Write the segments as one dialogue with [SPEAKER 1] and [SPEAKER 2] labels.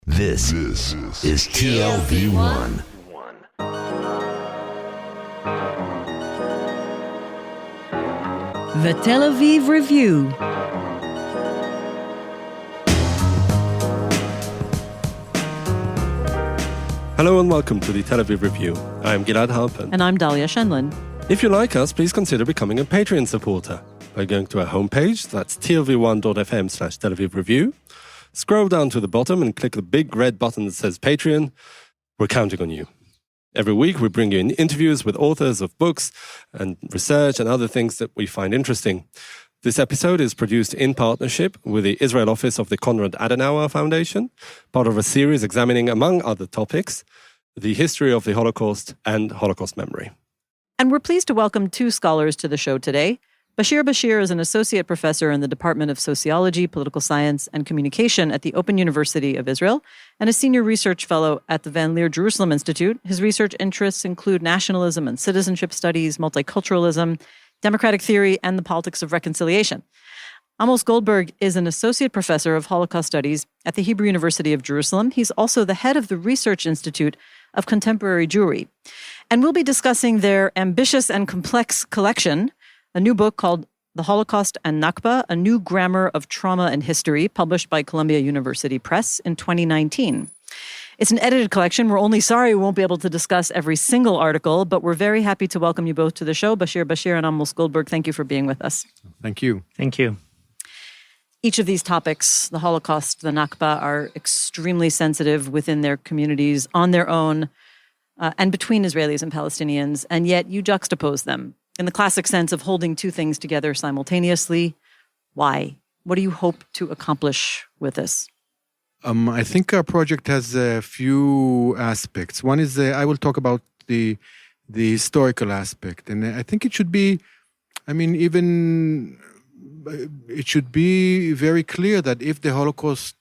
[SPEAKER 1] This is TLV1.
[SPEAKER 2] The Tel Aviv Review.
[SPEAKER 3] Hello and welcome to the Tel Aviv Review. I'm Gilad Halpern.
[SPEAKER 2] And I'm Dalia Shenlin.
[SPEAKER 3] If you like us, please consider becoming a Patreon supporter by going to our homepage, that's tlv1.fm/Tel Aviv Review. Scroll down to the bottom and click the big red button that says Patreon. We're counting on you. Every week we bring you in interviews with authors of books and research and other things that we find interesting. This episode is produced in partnership with the Israel office of the Konrad Adenauer Foundation, part of a series examining, among other topics, the history of the Holocaust and Holocaust memory.
[SPEAKER 2] And we're pleased to welcome two scholars to the show today. Bashir Bashir is an associate professor in the Department of Sociology, Political Science, and Communication at the Open University of Israel and a senior research fellow at the Van Leer Jerusalem Institute. His research interests include nationalism and citizenship studies, multiculturalism, democratic theory, and the politics of reconciliation. Amos Goldberg is an associate professor of Holocaust studies at the Hebrew University of Jerusalem. He's also the head of the Research Institute of Contemporary Jewry. And we'll be discussing their ambitious and complex collection, a new book called The Holocaust and Nakba, a new grammar of trauma and history, published by Columbia University Press in 2019. It's an edited collection. We're only sorry we won't be able to discuss every single article, but we're very happy to welcome you both to the show. Bashir Bashir and Amos Goldberg, thank you for being with us.
[SPEAKER 4] Thank you.
[SPEAKER 5] Thank you.
[SPEAKER 2] Each of these topics, the Holocaust, the Nakba, are extremely sensitive within their communities, on their own, and between Israelis and Palestinians, and yet you juxtapose them in the classic sense of holding two things together simultaneously. Why? What do you hope to accomplish with this?
[SPEAKER 4] I think our project has a few aspects. One is I will talk about the historical aspect, and I think it should be, it should be very clear that if the Holocaust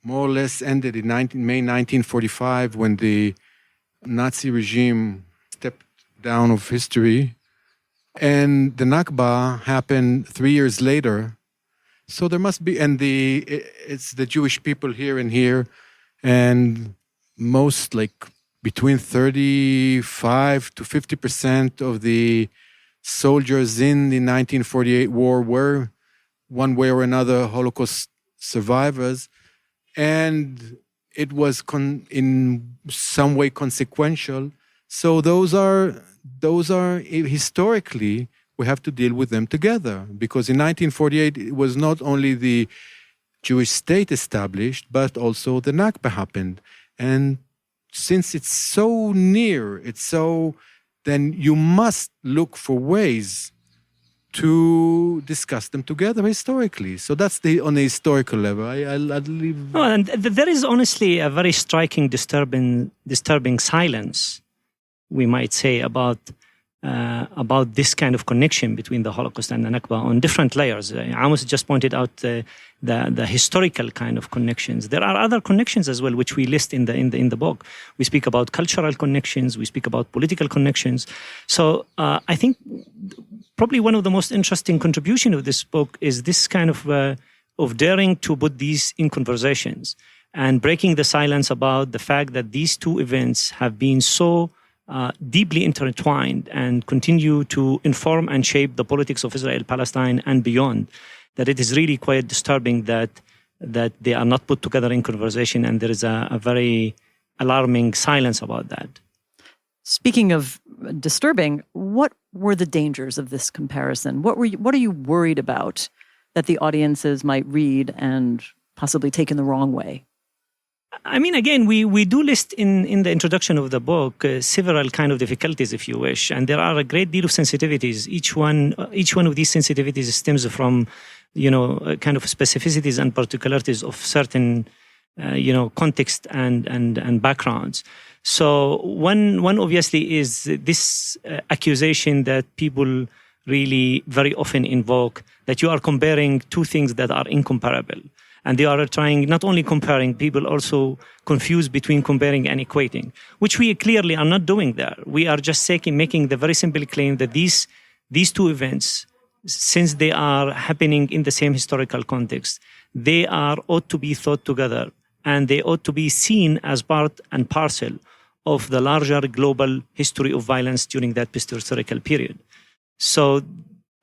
[SPEAKER 4] more or less ended in May 1945, when the Nazi regime stepped down of history, and the Nakba happened 3 years later. So there must be, and it's the Jewish people here, and most, like between 35 to 50% of the soldiers in the 1948 war were one way or another Holocaust survivors, and it was in some way consequential. So those are historically, we have to deal with them together, because in 1948 it was not only the Jewish state established, but also the Nakba happened. And since it's so near, then you must look for ways to discuss them together historically. So that's on the historical level. I'll leave.
[SPEAKER 5] No, and there is honestly a very striking, disturbing silence, we might say, about this kind of connection between the Holocaust and the Nakba on different layers. Amos just pointed out the historical kind of connections. There are other connections as well, which we list in the book. We speak about cultural connections. We speak about political connections. So I think probably one of the most interesting contributions of this book is this kind of daring to put these in conversations and breaking the silence about the fact that these two events have been so deeply intertwined and continue to inform and shape the politics of Israel, Palestine, and beyond, that it is really quite disturbing that they are not put together in conversation, and there is a very alarming silence about that.
[SPEAKER 2] Speaking of disturbing, what were the dangers of this comparison? What are you worried about that the audiences might read and possibly take in the wrong way?
[SPEAKER 5] Again, we do list in the introduction of the book several kind of difficulties, if you wish, and there are a great deal of sensitivities. Each one of these sensitivities stems from, kind of specificities and particularities of certain, context and backgrounds. So one obviously is this accusation that people really very often invoke, that you are comparing two things that are incomparable. And they are trying, not only comparing, people also confuse between comparing and equating, which we clearly are not doing there. We are just making the very simple claim that these two events, since they are happening in the same historical context, they ought to be thought together and they ought to be seen as part and parcel of the larger global history of violence during that post-historical period. So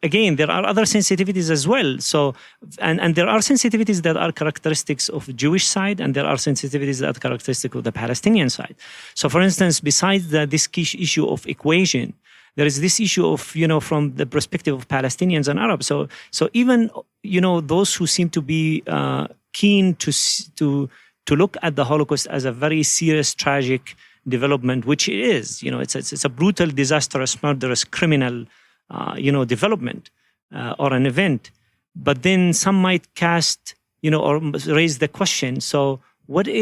[SPEAKER 5] again, there are other sensitivities as well. So, and there are sensitivities that are characteristics of the Jewish side, and there are sensitivities that are characteristic of the Palestinian side. So, for instance, besides this issue of equation, there is this issue of, from the perspective of Palestinians and Arabs. So even, those who seem to be keen to look at the Holocaust as a very serious, tragic development, which it is, it's a brutal, disastrous, murderous, criminal development or an event. But then some might cast, or raise the question. So what do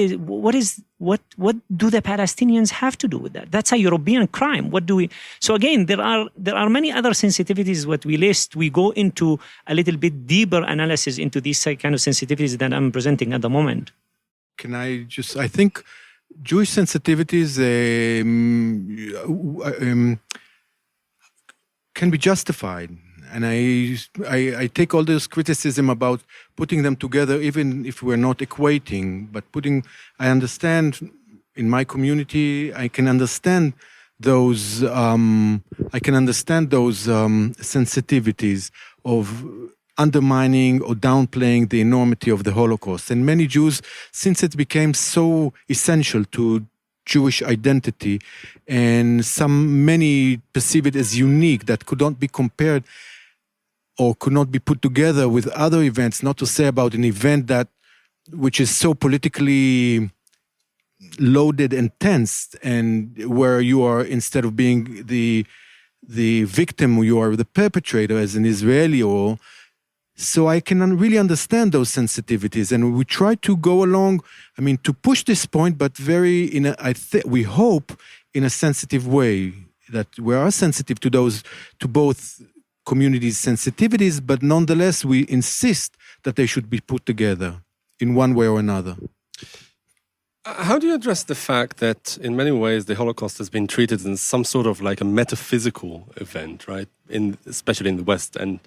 [SPEAKER 5] the Palestinians have to do with that? That's a European crime. What do we? So again, there are many other sensitivities. What we list, we go into a little bit deeper analysis into these kind of sensitivities that I'm presenting at the moment.
[SPEAKER 4] I think Jewish sensitivities can be justified. And I take all this criticism about putting them together, even if we're not equating, but I understand in my community, I can understand those sensitivities of undermining or downplaying the enormity of the Holocaust. And many Jews, since it became so essential to Jewish identity, and many perceive it as unique, that could not be compared or could not be put together with other events, not to say about an event which is so politically loaded and tense, and where you are, instead of being the victim, you are the perpetrator, as an Israeli. So I can really understand those sensitivities, and we try to go along, to push this point, but we hope in a sensitive way, that we are sensitive to both communities' sensitivities, but nonetheless we insist that they should be put together in one way or another.
[SPEAKER 3] How do you address the fact that in many ways the Holocaust has been treated as some sort of like a metaphysical event, right? Especially in the West and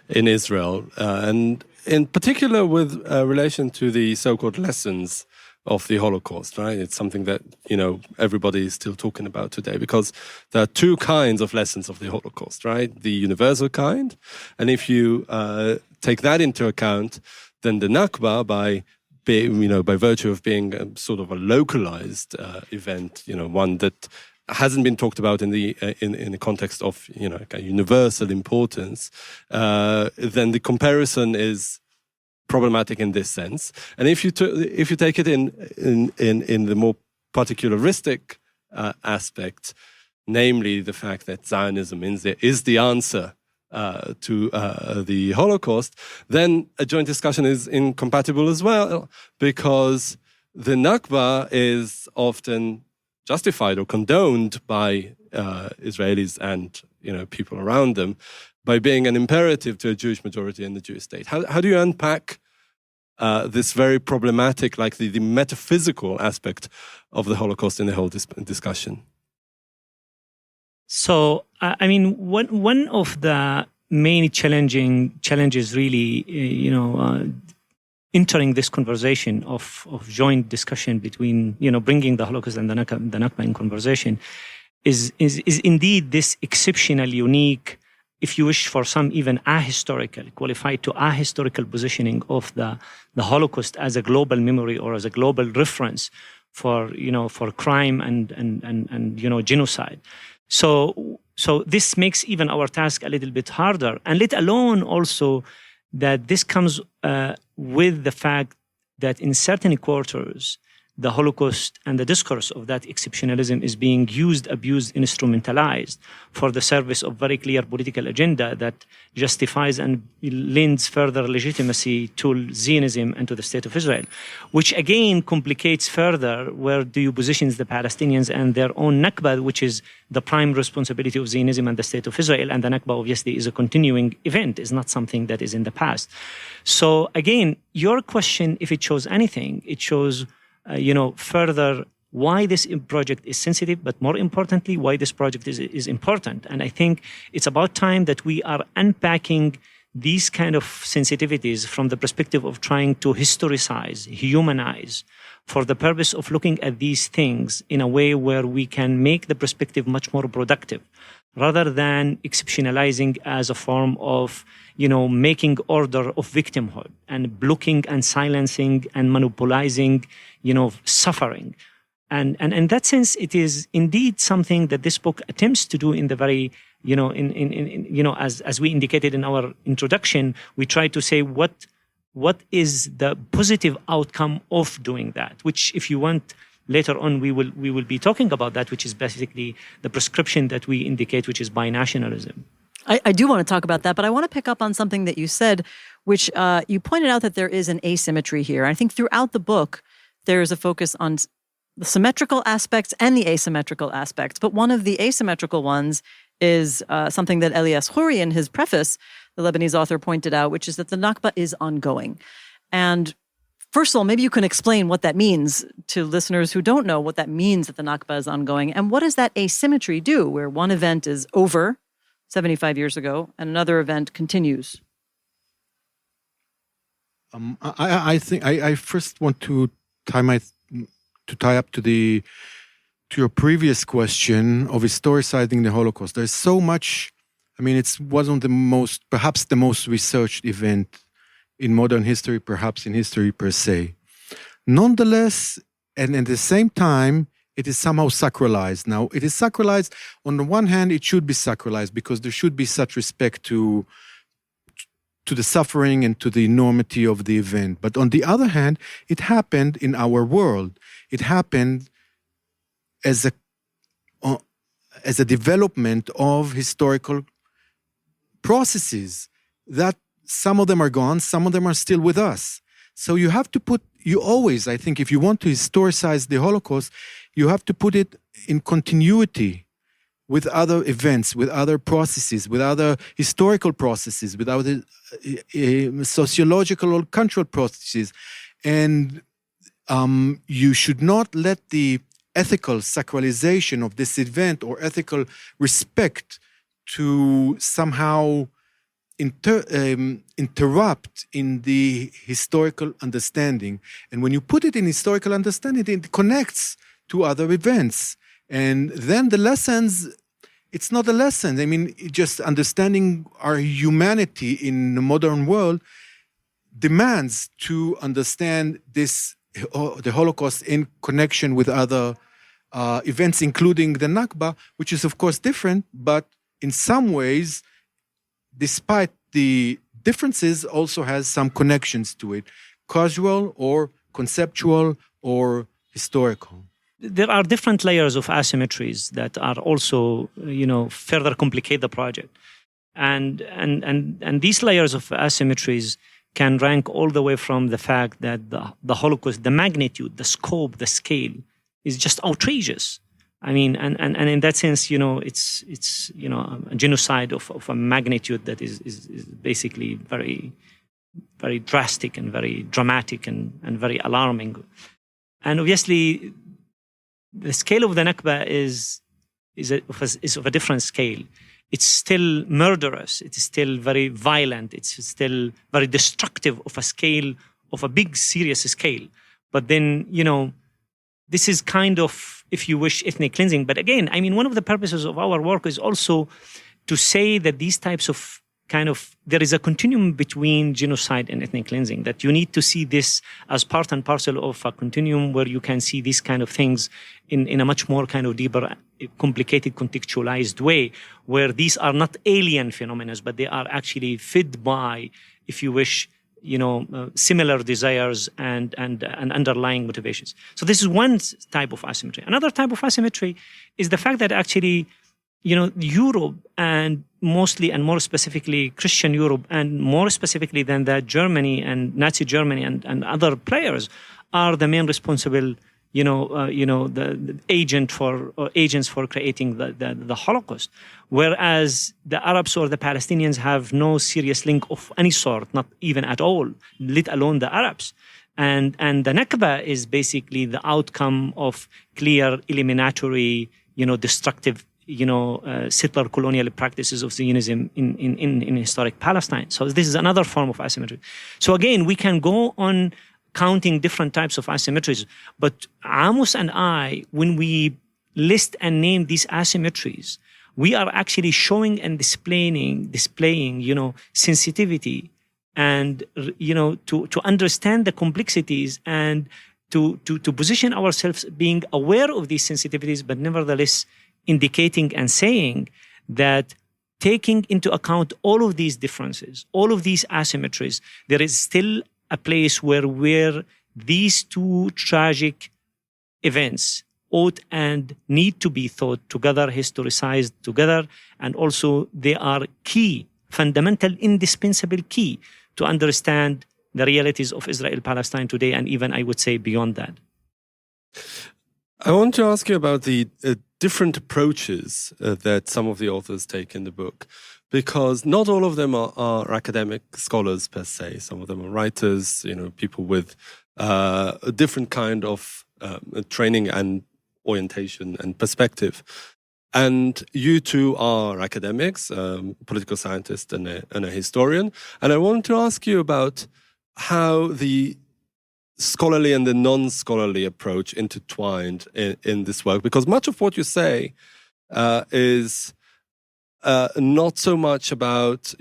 [SPEAKER 3] in Israel, and in particular with relation to the so-called lessons of the Holocaust, right? It's something that, everybody is still talking about today, because there are two kinds of lessons of the Holocaust, right? The universal kind. And if you take that into account, then the Nakba, by virtue of being sort of a localized event, one that hasn't been talked about in the context of, a universal importance, then the comparison is problematic in this sense. And if you take it in the more particularistic aspect, namely the fact that Zionism is the answer to the Holocaust, then a joint discussion is incompatible as well, because the Nakba is often justified or condoned by Israelis and people around them by being an imperative to a Jewish majority in the Jewish state. How do you unpack this very problematic, like the metaphysical aspect of the Holocaust in the whole discussion?
[SPEAKER 5] So, one of the main challenges really, entering this conversation of joint discussion between, bringing the Holocaust and the Nakba in conversation is indeed this exceptional, unique, if you wish, for some even ahistorical, qualified to ahistorical positioning of the Holocaust as a global memory or as a global reference for crime and genocide. So this makes even our task a little bit harder, and let alone also that this comes with the fact that in certain quarters, the Holocaust and the discourse of that exceptionalism is being used, abused, instrumentalized for the service of very clear political agenda that justifies and lends further legitimacy to Zionism and to the State of Israel, which again complicates further where do you position the Palestinians and their own Nakba, which is the prime responsibility of Zionism and the State of Israel. And the Nakba obviously is a continuing event, is not something that is in the past. So again, your question, if it shows anything, it shows further why this project is sensitive, but more importantly, why this project is important. And I think it's about time that we are unpacking these kind of sensitivities from the perspective of trying to historicize, humanize, for the purpose of looking at these things in a way where we can make the perspective much more productive, rather than exceptionalizing as a form of, making order of victimhood and blocking and silencing and monopolizing, suffering. And in that sense, it is indeed something that this book attempts to do in the very, as we indicated in our introduction, we try to say what is the positive outcome of doing that, which, if you want, later on we will be talking about that, which is basically the prescription that we indicate, which is binationalism.
[SPEAKER 2] I do want to talk about that, but I want to pick up on something that you said, which you pointed out that there is an asymmetry here. I think throughout the book, there is a focus on the symmetrical aspects and the asymmetrical aspects. But one of the asymmetrical ones is something that Elias Khoury, in his preface, the Lebanese author, pointed out, which is that the Nakba is ongoing. And first of all, maybe you can explain what that means to listeners who don't know what that means, that the Nakba is ongoing. And what does that asymmetry do, where one event is over 75 years ago and another event continues?
[SPEAKER 4] I think I first want to tie up to your previous question of historicizing the Holocaust. There's so much. I mean, it's one of the perhaps the most researched event in modern history, perhaps in history per se. Nonetheless, and at the same time, it is somehow sacralized. Now, it is sacralized. On the one hand, it should be sacralized because there should be such respect to the suffering and to the enormity of the event. But on the other hand, it happened in our world. It happened as a development of historical processes that some of them are gone, some of them are still with us. So you have to always, I think, if you want to historicize the Holocaust, you have to put it in continuity with other events, with other processes, with other historical processes, with other sociological or cultural processes. And you should not let the ethical sacralization of this event or ethical respect to somehow interrupt in the historical understanding. And when you put it in historical understanding, it connects to other events. And then the lessons, it's not a lesson. I mean, just understanding our humanity in the modern world demands to understand the Holocaust in connection with other events, including the Nakba, which is of course different, but in some ways, despite the differences, also has some connections to it, causal or conceptual or historical.
[SPEAKER 5] There are different layers of asymmetries that are also, further complicate the project. And these layers of asymmetries can rank all the way from the fact that the Holocaust, the magnitude, the scope, the scale is just outrageous. I mean, and in that sense, it's a genocide of a magnitude that is basically very, very drastic and very dramatic and very alarming. And obviously, the scale of the Nakba is of a different scale. It's still murderous. It's still very violent. It's still very destructive of a big, serious scale. But then, this is kind of, if you wish, ethnic cleansing. But again, I mean, one of the purposes of our work is also to say that these types of there is a continuum between genocide and ethnic cleansing, that you need to see this as part and parcel of a continuum where you can see these kind of things in a much more kind of deeper, complicated, contextualized way, where these are not alien phenomena, but they are actually fed by, if you wish, similar desires and underlying motivations. So this is one type of asymmetry. Another type of asymmetry is the fact that actually, Europe, and mostly and more specifically Christian Europe, and more specifically than that Germany and Nazi Germany and other players are the main responsible, the agents for creating the Holocaust, whereas the Arabs or the Palestinians have no serious link of any sort, not even at all, let alone the Arabs. And the Nakba is basically the outcome of clear, eliminatory, destructive, settler colonial practices of Zionism in historic Palestine. So this is another form of asymmetry. So again, we can go on counting different types of asymmetries. But Amos and I, when we list and name these asymmetries, we are actually showing and displaying, sensitivity and, to understand the complexities and to position ourselves being aware of these sensitivities, but nevertheless indicating and saying that taking into account all of these differences, all of these asymmetries, there is still a place where these two tragic events ought and need to be thought together, historicized together, and also they are key, fundamental, indispensable key to understand the realities of Israel-Palestine today, and even, I would say, beyond that.
[SPEAKER 3] I want to ask you about the different approaches that some of the authors take in the book, because not all of them are academic scholars per se. Some of them are writers, people with a different kind of training and orientation and perspective. And you two are academics, political scientist and a historian. And I want to ask you about how the scholarly and the non-scholarly approach intertwined in this work, because much of what you say is not so much about,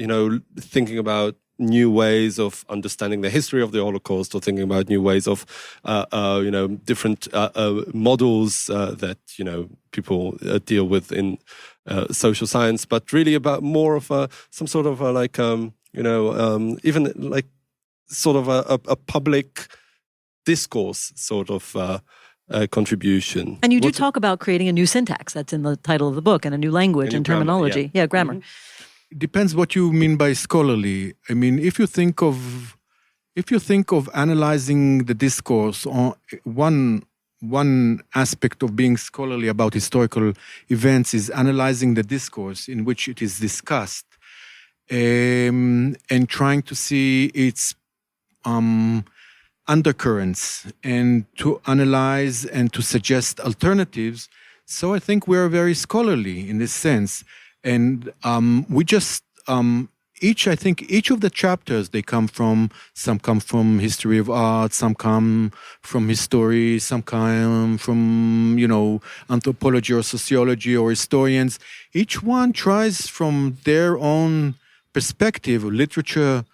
[SPEAKER 3] thinking about new ways of understanding the history of the Holocaust or thinking about new ways of, different models that, people deal with in social science, but really about more of some sort of even like sort of a public discourse sort of contribution.
[SPEAKER 2] And you do talk about creating a new syntax. That's in the title of the book, and a new language and terminology.
[SPEAKER 3] Grammar,
[SPEAKER 2] grammar.
[SPEAKER 3] Mm-hmm.
[SPEAKER 4] It depends what you mean by scholarly. I mean, if you think of analyzing the discourse on one aspect of being scholarly about historical events is analyzing the discourse in which it is discussed, and trying to see its undercurrents and to analyze and to suggest alternatives. So I think we're very scholarly in this sense. And we just, each of the chapters, some come from history of art, some come from history, some come from, anthropology or sociology or historians. Each one tries from their own perspective of literature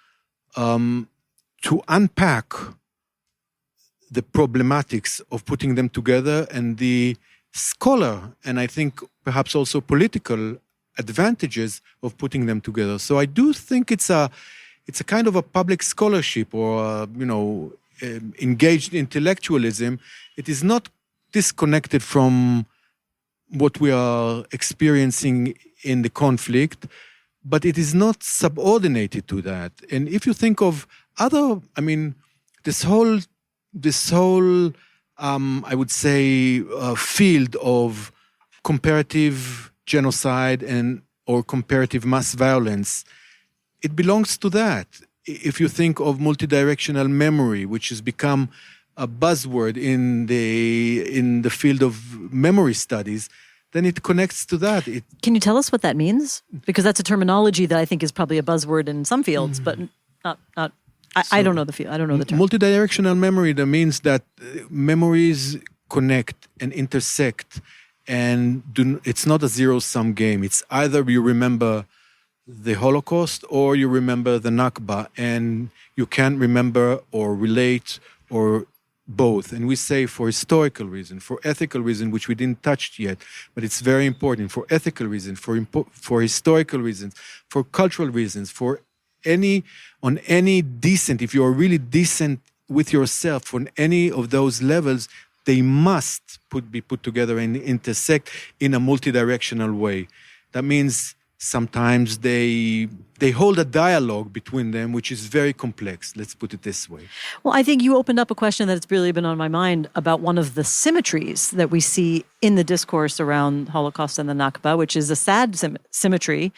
[SPEAKER 4] to unpack the problematics of putting them together and the scholar, and I think perhaps also political advantages of putting them together. So I do think it's a kind of a public scholarship or engaged intellectualism. It is not disconnected from what we are experiencing in the conflict, but it is not subordinated to that. And if you think of this whole I would say field of comparative genocide or comparative mass violence, it belongs to that. If you think of multidirectional memory, which has become a buzzword in the field of memory studies, then it connects to that.
[SPEAKER 2] Can you tell us what that means? Because that's a terminology that I think is probably a buzzword in some fields, but not. I don't know the field. I don't know the term.
[SPEAKER 4] Multidirectional memory, that means that memories connect and intersect. And it's not a zero-sum game. It's either you remember the Holocaust or you remember the Nakba, and you can't remember or relate or both. And we say for historical reason, for ethical reason, which we didn't touch yet, but it's very important, for ethical reasons, for historical reasons, for cultural reasons, on any decent, if you're really decent with yourself on any of those levels, they must be put together and intersect in a multidirectional way. That means sometimes they hold a dialogue between them, which is very complex. Let's put it this way.
[SPEAKER 2] Well, I think you opened up a question that's really been on my mind about one of the symmetries that we see in the discourse around Holocaust and the Nakba, which is a sad symmetry,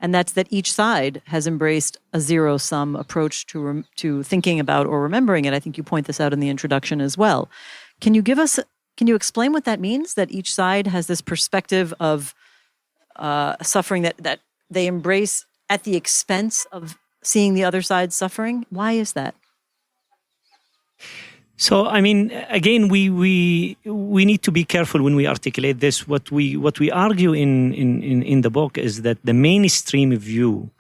[SPEAKER 2] and that's that each side has embraced a zero-sum approach to thinking about or remembering it. I think you point this out in the introduction as well. Can you explain what that means, that each side has this perspective of suffering that they embrace at the expense of seeing the other side suffering? Why is that?
[SPEAKER 5] So, I mean, again, we need to be careful when we articulate this. What we argue in the book is that the mainstream view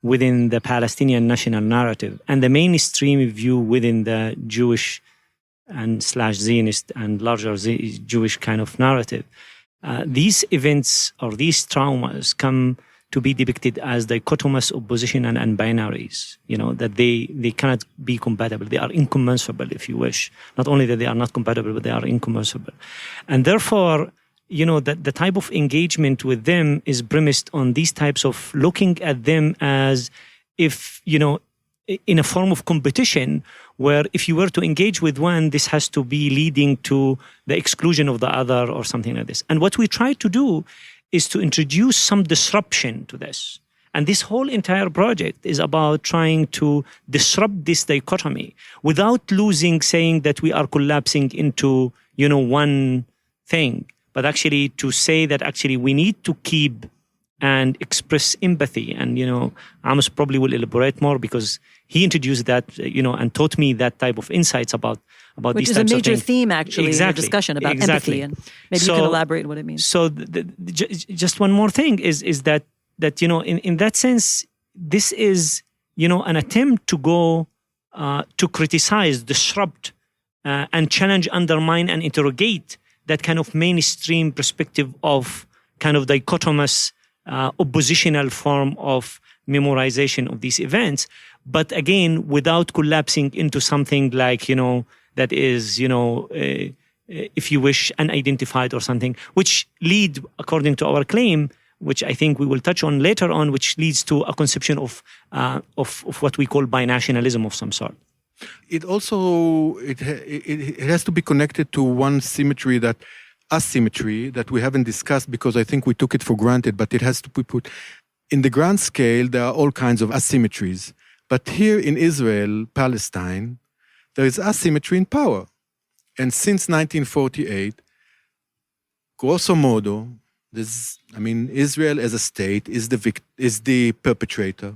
[SPEAKER 5] within the Palestinian national narrative and the mainstream view within the Jewish and /Zionist and larger Jewish kind of narrative, these events or these traumas come to be depicted as dichotomous opposition and binaries, that they cannot be compatible. They are incommensurable, if you wish. Not only that they are not compatible, but they are incommensurable. And therefore, that the type of engagement with them is premised on these types of looking at them as if, in a form of competition, where if you were to engage with one, this has to be leading to the exclusion of the other or something like this. And what we try to do is to introduce some disruption to this. And this whole entire project is about trying to disrupt this dichotomy without saying that we are collapsing into, one thing, but actually to say that actually we need to keep and express empathy. And, Amos probably will elaborate more because he introduced that, and taught me that type of insights about
[SPEAKER 2] Which
[SPEAKER 5] these
[SPEAKER 2] is a
[SPEAKER 5] types of
[SPEAKER 2] major
[SPEAKER 5] things.
[SPEAKER 2] theme, actually, in the discussion about empathy. And maybe you can elaborate what it means.
[SPEAKER 5] So just one more thing is that in that sense, this is, an attempt to go to criticize, disrupt, and challenge, undermine, and interrogate that kind of mainstream perspective of kind of dichotomous oppositional form of memorization of these events, but again, without collapsing into something like, that is, if you wish, unidentified or something, which lead, according to our claim, which I think we will touch on later on, which leads to a conception of what we call binationalism of some sort.
[SPEAKER 4] It also, it has to be connected to one asymmetry that we haven't discussed because I think we took it for granted, but it has to be put in the grand scale. There are all kinds of asymmetries, but here in Israel, Palestine, there is asymmetry in power. And since 1948, grosso modo, Israel as a state is the perpetrator,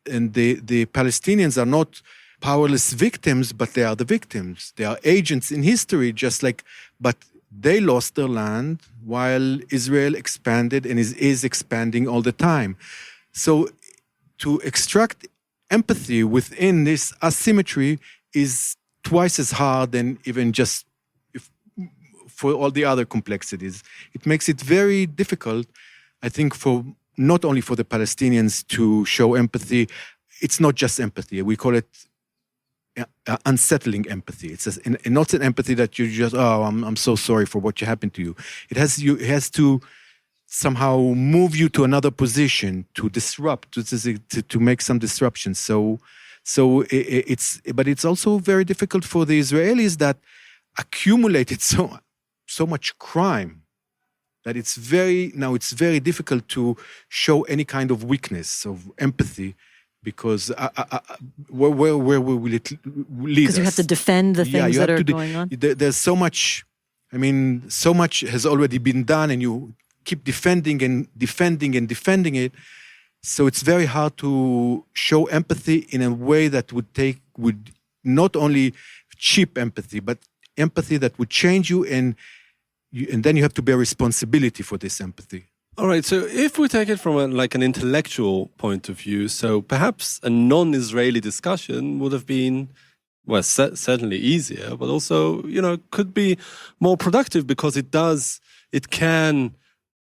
[SPEAKER 4] and the Palestinians are not powerless victims, but they are the victims. They are agents in history, but they lost their land while Israel expanded and is expanding all the time. So to extract empathy within this asymmetry is twice as hard than even just for all the other complexities. It makes it very difficult, I think, for not only for the Palestinians to show empathy. It's not just empathy. We call it unsettling empathy. It's not an empathy that you just, I'm so sorry for what happened to you. It has to somehow move you to another position, to disrupt, to make some disruption. But it's also very difficult for the Israelis that accumulated so much crime that it's very difficult to show any kind of weakness of empathy. Because where will it lead us?
[SPEAKER 2] Because you have to defend the things that are going on.
[SPEAKER 4] There's so much, so much has already been done, and you keep defending it. So it's very hard to show empathy in a way that would not only cheap empathy, but empathy that would change you, and then you have to bear responsibility for this empathy.
[SPEAKER 3] All right, so if we take it from an intellectual point of view, so perhaps a non-Israeli discussion would have been, well, certainly easier, but also, could be more productive because it can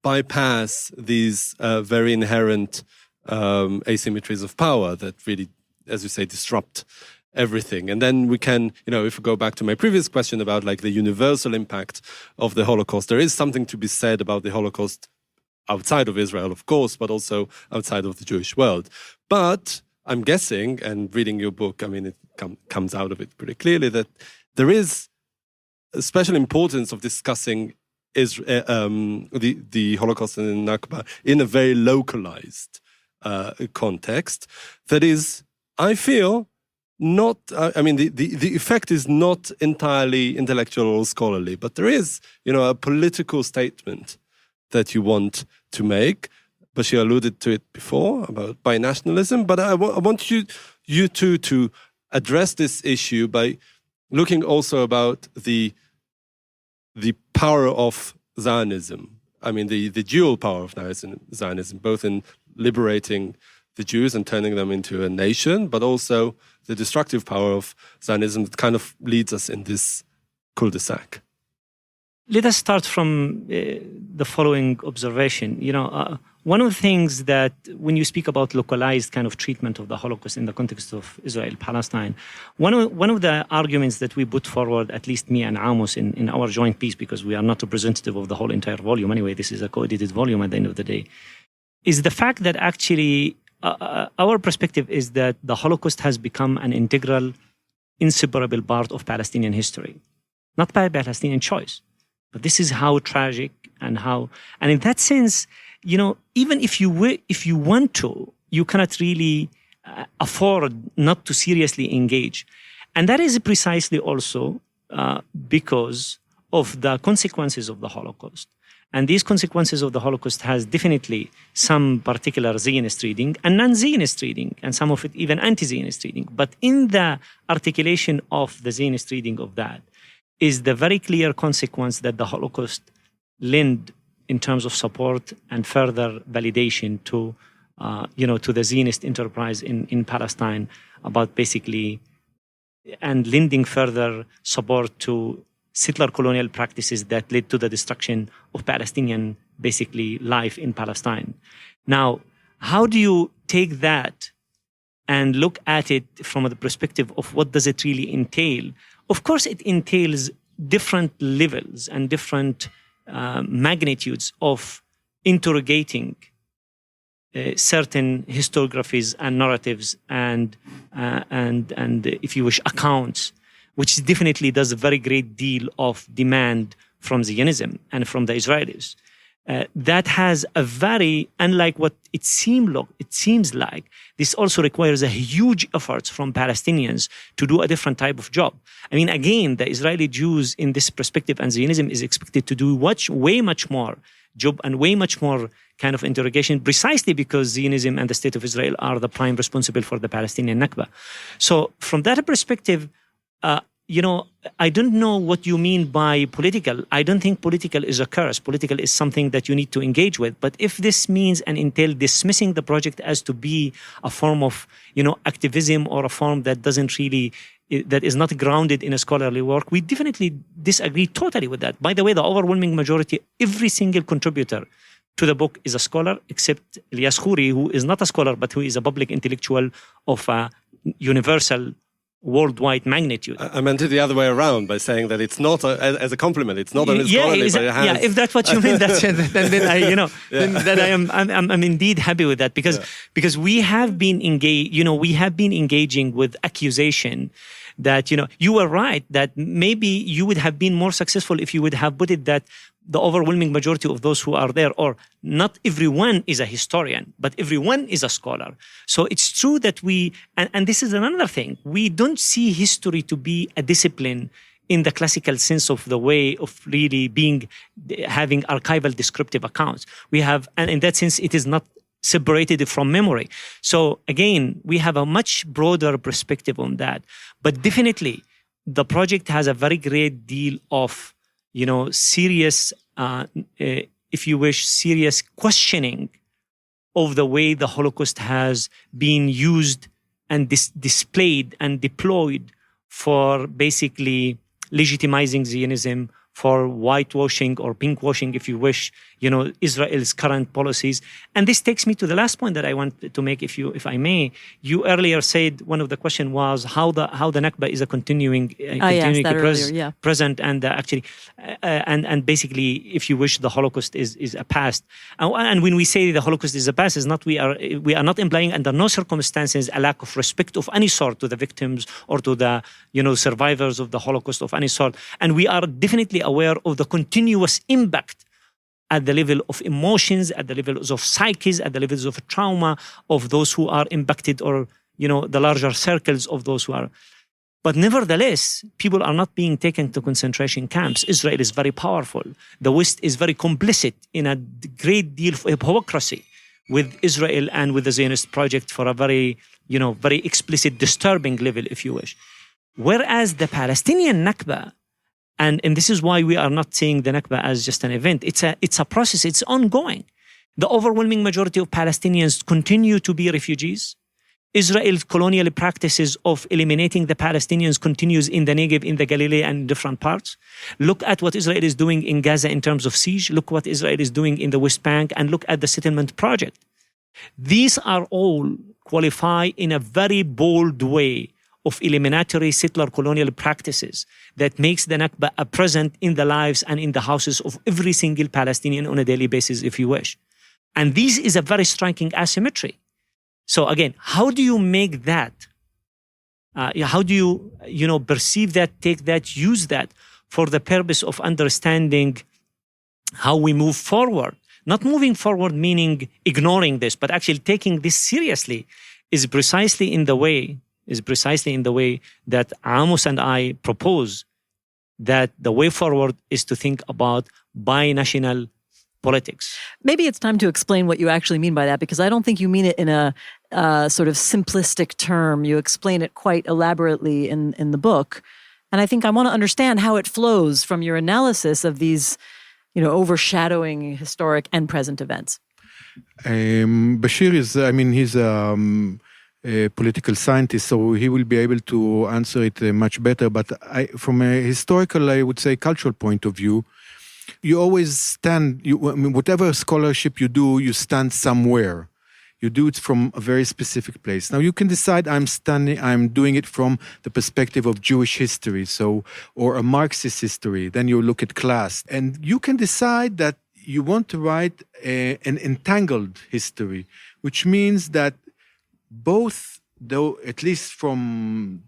[SPEAKER 3] bypass these very inherent asymmetries of power that really, as you say, disrupt everything. And then we can, if we go back to my previous question about the universal impact of the Holocaust, there is something to be said about the Holocaust outside of Israel, of course, but also outside of the Jewish world. But I'm guessing, and reading your book, it comes out of it pretty clearly, that there is a special importance of discussing the Holocaust and the Nakba in a very localized context. That is, I feel, not, the effect is not entirely intellectual or scholarly, but there is, a political statement that you want to make. Bashir alluded to it before about binationalism, but I want you two to address this issue by looking also about the power of Zionism. I mean, the dual power of Zionism, both in liberating the Jews and turning them into a nation, but also the destructive power of Zionism that kind of leads us in this cul-de-sac.
[SPEAKER 5] Let us start from the following observation. One of the things that when you speak about localized kind of treatment of the Holocaust in the context of Israel-Palestine, one of the arguments that we put forward, at least me and Amos in our joint piece, because we are not representative of the whole entire volume anyway, this is a co-edited volume at the end of the day, is the fact that actually our perspective is that the Holocaust has become an integral, inseparable part of Palestinian history, not by Palestinian choice. But this is how tragic and in that sense, even if you want to, you cannot really afford not to seriously engage. And that is precisely also because of the consequences of the Holocaust. And these consequences of the Holocaust has definitely some particular Zionist reading and non-Zionist reading, and some of it even anti-Zionist reading. But in the articulation of the Zionist reading of that, is the very clear consequence that the Holocaust lent in terms of support and further validation to the Zionist enterprise in Palestine about basically, and lending further support to settler colonial practices that led to the destruction of Palestinian, basically, life in Palestine. Now, how do you take that and look at it from the perspective of what does it really entail? Of course, it entails different levels and different magnitudes of interrogating certain historiographies and narratives and if you wish, accounts, which definitely does a very great deal of demand from Zionism and from the Israelis. That has a very, unlike what it seems like, this also requires a huge effort from Palestinians to do a different type of job. I mean, again, the Israeli Jews in this perspective and Zionism is expected to do way much more job and way much more kind of interrogation, precisely because Zionism and the State of Israel are the prime responsible for the Palestinian Nakba. So from that perspective, I don't know what you mean by political. I don't think political is a curse. Political is something that you need to engage with. But if this means and entail dismissing the project as to be a form of, activism or a form that that is not grounded in a scholarly work, we definitely disagree totally with that. By the way, the overwhelming majority, every single contributor to the book is a scholar, except Ilyas Khouri, who is not a scholar, but who is a public intellectual of a universal worldwide magnitude.
[SPEAKER 3] I meant it the other way around by saying that it's not as a compliment. It's not a scholarly, but it has.
[SPEAKER 5] Yeah, if that's what you mean, then I'm indeed happy with that because we have been engaging with accusation that you were right that maybe you would have been more successful if you would have put it that the overwhelming majority of those who are there, or not everyone is a historian, but everyone is a scholar. So it's true that and this is another thing, we don't see history to be a discipline in the classical sense of the way of really having archival descriptive accounts. And in that sense, it is not separated from memory. So again, we have a much broader perspective on that. But definitely, the project has a very great deal of serious, if you wish, serious questioning of the way the Holocaust has been used and displayed and deployed for basically legitimizing Zionism, for whitewashing or pinkwashing, if you wish, Israel's current policies. And this takes me to the last point that I want to make, if I may. You earlier said one of the question was how the Nakba is a continuing present, and actually, and basically, if you wish, the Holocaust is a past. And when we say the Holocaust is a past, is not we are not implying under no circumstances a lack of respect of any sort to the victims or to the survivors of the Holocaust of any sort. And we are definitely aware of the continuous impact at the level of emotions, at the levels of psyches, at the levels of trauma of those who are impacted, or the larger circles of those who are. But nevertheless, people are not being taken to concentration camps. Israel is very powerful. The West is very complicit in a great deal of hypocrisy with Israel and with the Zionist project for a very, very explicit, disturbing level, if you wish. Whereas the Palestinian Nakba, and this is why we are not seeing the Nakba as just an event, it's a process, it's ongoing. The overwhelming majority of Palestinians continue to be refugees. Israel's colonial practices of eliminating the Palestinians continues in the Negev, in the Galilee, and in different parts. Look at what Israel is doing in Gaza in terms of siege. Look what Israel is doing in the West Bank, and look at the settlement project. These are all qualify in a very bold way of eliminatory settler colonial practices that makes the Nakba a present in the lives and in the houses of every single Palestinian on a daily basis, if you wish. And this is a very striking asymmetry. So again, how do you make that? How do you perceive that, take that, use that for the purpose of understanding how we move forward? Not moving forward meaning ignoring this, but actually taking this seriously is precisely in the way that Amos and I propose, that the way forward is to think about binational politics.
[SPEAKER 2] Maybe it's time to explain what you actually mean by that, because I don't think you mean it in a sort of simplistic term. You explain it quite elaborately in the book. And I think I want to understand how it flows from your analysis of these, overshadowing historic and present events.
[SPEAKER 4] Bashir is, he's a political scientist, so he will be able to answer it much better. But from a historical, I would say, cultural point of view, you always stand, whatever scholarship you do, you stand somewhere. You do it from a very specific place. Now you can decide I'm doing it from the perspective of Jewish history, or a Marxist history. Then you look at class. And you can decide that you want to write an entangled history, which means that both, though at least from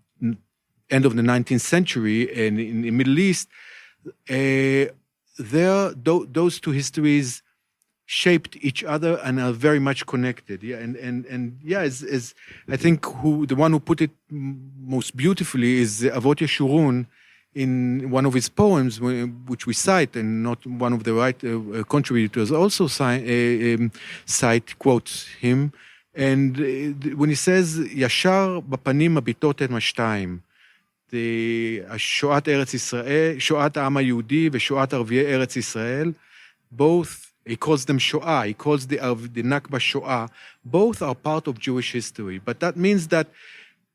[SPEAKER 4] end of the 19th century and in the Middle East, those two histories shaped each other and are very much connected. Yeah, as I think the one who put it most beautifully is Avot Yeshurun in one of his poems, which we cite, and not one of the contributors also quotes him. And when he says, Yashar bapanim mabitot et mashtayim, שואת ארץ ישראל, שואת העם היהודי ושואת ערביי ארץ ישראל, both, he calls them Shoah, he calls the Nakba Shoah, both are part of Jewish history. But that means that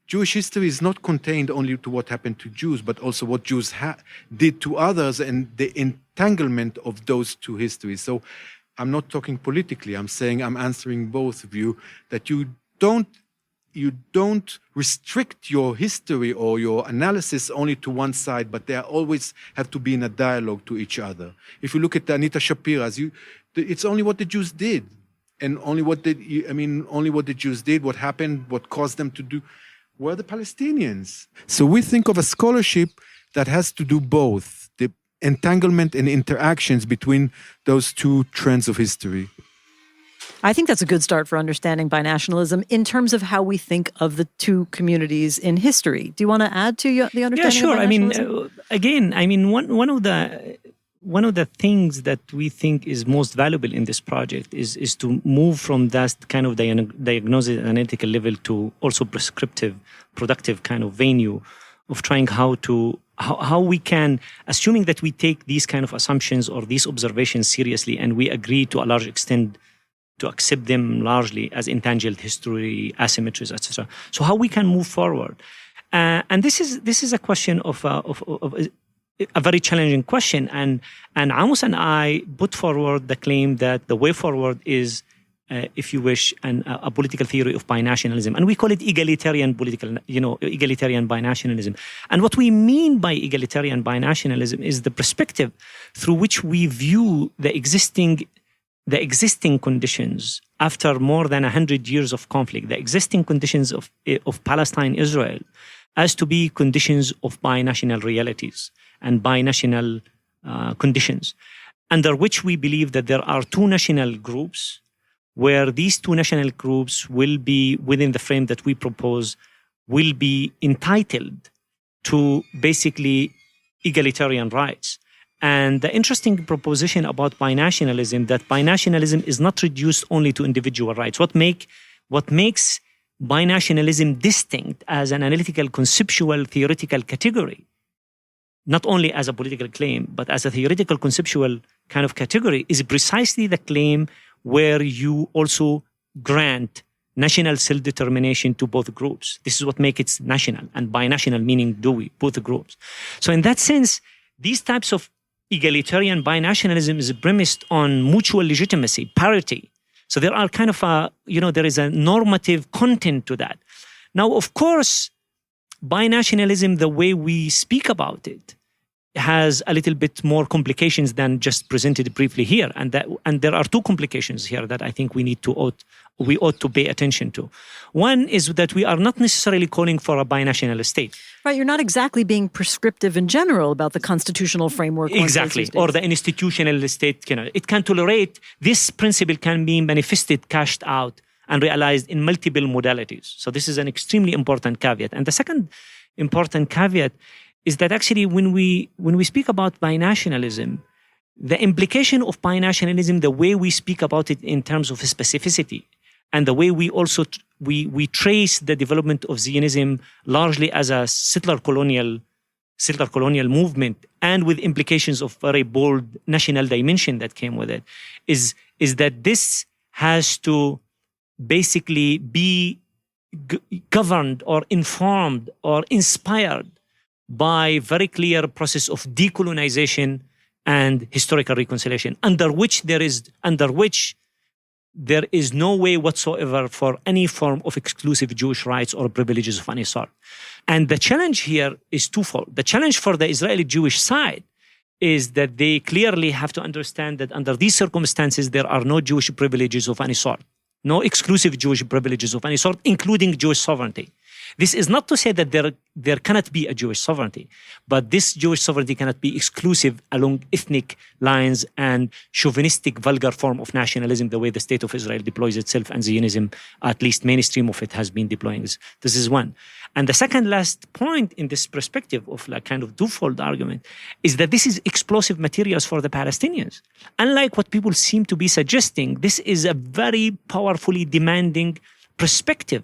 [SPEAKER 4] Jewish history is not contained only to what happened to Jews, but also what Jews did to others and the entanglement of those two histories. So I'm not talking politically, I'm saying I'm answering both of you, that you don't restrict your history or your analysis only to one side, but they always have to be in a dialogue to each other. If you look at Anita Shapira, it's only what the Jews did, and only what the Jews did, what happened, what caused them to do, were the Palestinians. So we think of a scholarship that has to do both, the entanglement and interactions between those two trends of history.
[SPEAKER 2] I think that's a good start for understanding binationalism in terms of how we think of the two communities in history. Do you want to add to the understanding?
[SPEAKER 5] Yeah, sure.
[SPEAKER 2] Of binationalism?
[SPEAKER 5] One of the things that we think is most valuable in this project is to move from that kind of diagnosis analytical level to also prescriptive, productive kind of venue of trying how we can, assuming that we take these kind of assumptions or these observations seriously, and we agree to a large extent to accept them largely as intangible history, asymmetries, etc. So how we can move forward, and this is a question of a very challenging question, and Amos and I put forward the claim that the way forward is, if you wish, a political theory of binationalism, and we call it egalitarian binationalism. And what we mean by egalitarian binationalism is the perspective through which we view the existing conditions after more than 100 years of conflict, the existing conditions of Palestine, Israel, as to be conditions of binational realities and binational conditions, under which we believe that there are two national groups, where these two national groups will be, within the frame that we propose, will be entitled to basically egalitarian rights. And the interesting proposition about binationalism, that binationalism is not reduced only to individual rights. What makes binationalism distinct as an analytical, conceptual, theoretical category, not only as a political claim, but as a theoretical, conceptual kind of category, is precisely the claim where you also grant national self-determination to both groups. This is what makes it national, and binational meaning both groups. So in that sense, these types of egalitarian binationalism is premised on mutual legitimacy, parity. So there are kind of there is a normative content to that. Now, of course, binationalism, the way we speak about it, has a little bit more complications than just presented briefly here, and there are two complications here that I think we ought to pay attention to. One is that we are not necessarily calling for a binational state.
[SPEAKER 2] Right, you're not exactly being prescriptive in general about the constitutional framework.
[SPEAKER 5] Exactly, or the institutional state. It can tolerate, this principle can be manifested, cashed out, and realized in multiple modalities. So this is an extremely important caveat. And the second important caveat is that actually when we speak about binationalism, the implication of binationalism, the way we speak about it in terms of specificity, and the way we also we trace the development of Zionism largely as a settler colonial movement, and with implications of very bold national dimension that came with it, is that this has to basically be governed or informed or inspired by very clear process of decolonization and historical reconciliation, under which there is no way whatsoever for any form of exclusive Jewish rights or privileges of any sort. And the challenge here is twofold. The challenge for the Israeli Jewish side is that they clearly have to understand that under these circumstances, there are no Jewish privileges of any sort, no exclusive Jewish privileges of any sort, including Jewish sovereignty. This is not to say that there cannot be a Jewish sovereignty, but this Jewish sovereignty cannot be exclusive along ethnic lines and chauvinistic, vulgar form of nationalism, the way the state of Israel deploys itself, and Zionism, at least mainstream of it, has been deploying this. This is one. And the second last point in this perspective of like kind of twofold argument is that this is explosive materials for the Palestinians. Unlike what people seem to be suggesting, this is a very powerfully demanding perspective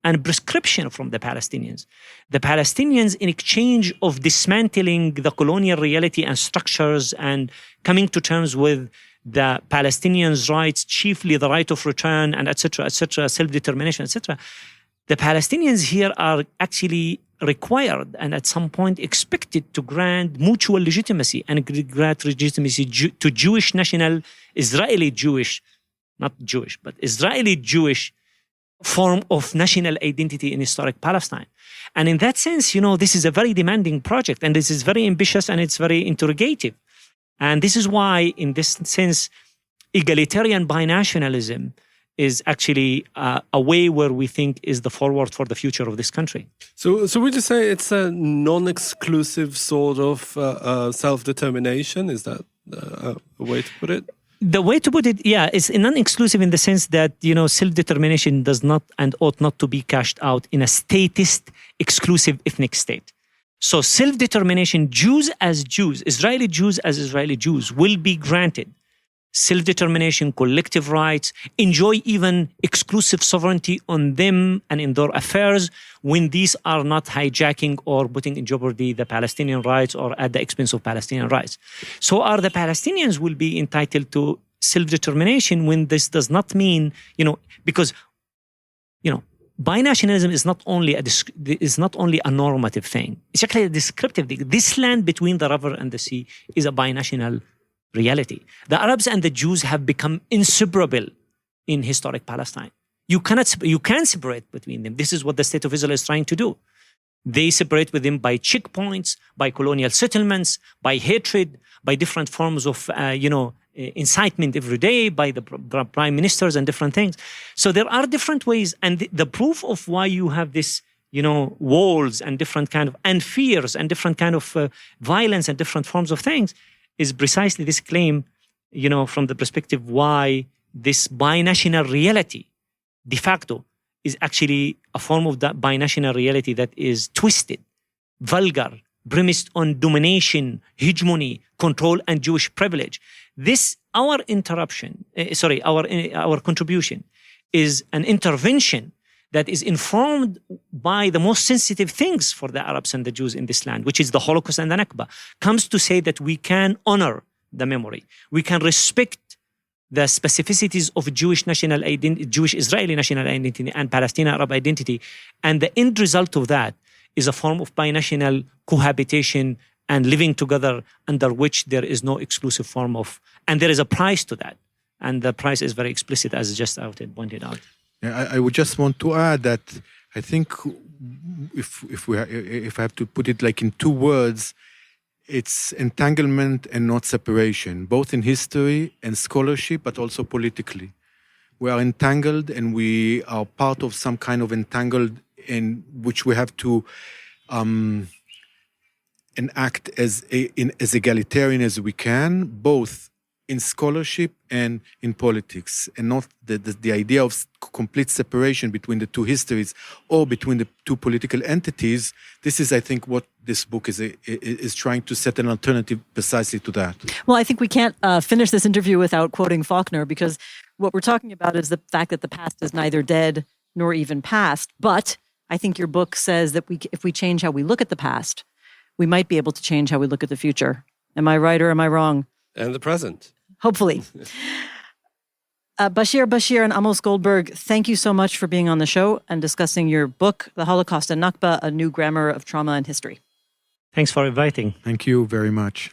[SPEAKER 5] and prescription from the Palestinians. The Palestinians, in exchange of dismantling the colonial reality and structures and coming to terms with the Palestinians' rights, chiefly the right of return and etc., self-determination, etc., the Palestinians here are actually required and at some point expected to grant mutual legitimacy and grant legitimacy to Jewish national, Israeli Jewish, not Jewish, but Israeli Jewish form of national identity in historic Palestine. And in that sense, this is a very demanding project, and this is very ambitious, and it's very interrogative. And this is why, in this sense, egalitarian binationalism is actually a way where we think is the forward for the future of this country.
[SPEAKER 3] So would you say it's a non-exclusive sort of self-determination? Is that a way to put it?
[SPEAKER 5] The way to put it, yeah, is non-exclusive in the sense that, self-determination does not and ought not to be cashed out in a statist, exclusive ethnic state. So self-determination, Jews as Jews, Israeli Jews as Israeli Jews, will be granted self-determination, collective rights, enjoy even exclusive sovereignty on them and in their affairs when these are not hijacking or putting in jeopardy the Palestinian rights or at the expense of Palestinian rights. So the Palestinians will be entitled to self-determination when this does not mean, because, binationalism is not only a normative thing. It's actually a descriptive thing. This land between the river and the sea is a binational reality. The Arabs and the Jews have become inseparable in historic Palestine. You can separate between them. This is what the state of Israel is trying to do. They separate with them by checkpoints, by colonial settlements, by hatred, by different forms of, incitement every day by the prime ministers and different things. So there are different ways, and the proof of why you have this, walls and different kind of, and fears and different kind of violence and different forms of things is precisely this claim, from the perspective why this binational reality, de facto, is actually a form of that binational reality that is twisted, vulgar, premised on domination, hegemony, control, and Jewish privilege. Our contribution is an intervention that is informed by the most sensitive things for the Arabs and the Jews in this land, which is the Holocaust and the Nakba, comes to say that we can honor the memory. We can respect the specificities of Jewish national identity, Jewish Israeli national identity and Palestinian Arab identity. And the end result of that is a form of binational cohabitation and living together under which there is no exclusive form of, and there is a price to that. And the price is very explicit, as just pointed out.
[SPEAKER 4] Yeah, I would just want to add that I think if I have to put it like in two words, it's entanglement and not separation, both in history and scholarship, but also politically. We are entangled, and we are part of some kind of entangled in which we have to enact as egalitarian as we can, both in scholarship and in politics, and not the idea of complete separation between the two histories or between the two political entities. This is, I think, what this book is trying to set an alternative precisely to that.
[SPEAKER 2] Well, I think we can't finish this interview without quoting Faulkner, because what we're talking about is the fact that the past is neither dead nor even past. But I think your book says that if we change how we look at the past, we might be able to change how we look at the future. Am I right or am I wrong?
[SPEAKER 3] And the present.
[SPEAKER 2] Hopefully. Bashir and Amos Goldberg, thank you so much for being on the show and discussing your book, The Holocaust and Nakba, A New Grammar of Trauma and History.
[SPEAKER 5] Thanks for inviting.
[SPEAKER 4] Thank you very much.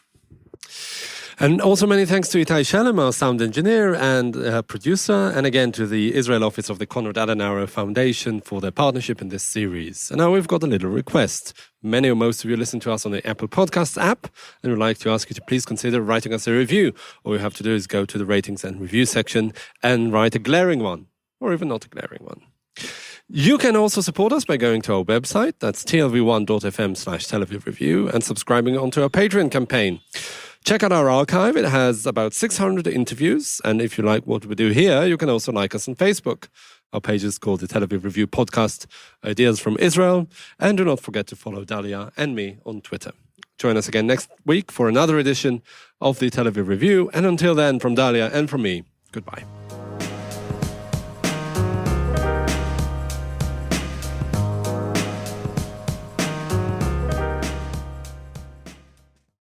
[SPEAKER 3] And also many thanks to Itai Shalem, our sound engineer and producer, and again to the Israel office of the Konrad Adenauer Foundation for their partnership in this series. And now we've got a little request. Many or most of you listen to us on the Apple Podcasts app, and we'd like to ask you to please consider writing us a review. All you have to do is go to the ratings and review section and write a glaring one, or even not a glaring one. You can also support us by going to our website, that's tlv1.fm/Tel Aviv Review, and subscribing onto our Patreon campaign. Check out our archive. It has about 600 interviews. And if you like what we do here, you can also like us on Facebook. Our page is called the Tel Aviv Review Podcast, Ideas from Israel. And do not forget to follow Dalia and me on Twitter. Join us again next week for another edition of the Tel Aviv Review. And until then, from Dalia and from me, goodbye.